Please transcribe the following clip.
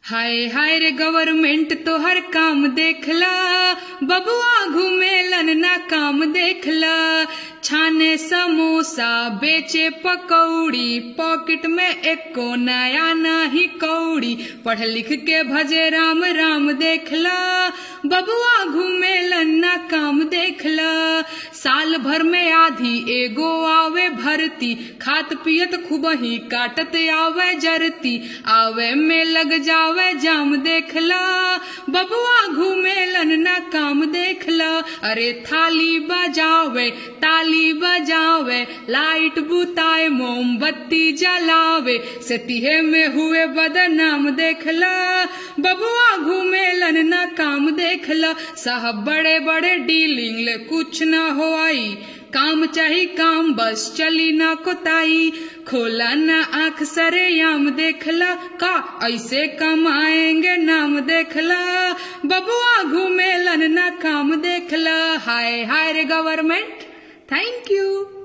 हाय हाय रे गवर्नमेंट तो हर काम देखला, बबुआ घूमेलन ना काम देखला। छाने समोसा बेचे पकौड़ी, पॉकेट में एको नया नाही कौड़ी। पढ़ लिख के भजे राम राम देखला, बबुआ घूमेलन ना काम देखला। साल भर में आधी एगो आवे भरती, खात पियत खूबही काटत आवे जरती। आवे में लग जावे जाम देखला, बबुआ घूमेलन ना काम देखला। अरे थाली बजावे ताली बजावे, लाइट बुताए मोमबत्ती जलावे। सतीहे में हुए बदनाम देखला, बबुआ घूमेलन ना काम देखला। साहब बड़े बड़े डीलिंग ले कुछ ना हो आई, काम चाही काम बस चली ना कोताई। खोला ना आंख सरेआम देखला, का ऐसे कमाएंगे नाम देखला। बबुआ घूमेलन ना काम देखला। हाय हाय रे गवर्नमेंट, थैंक यू।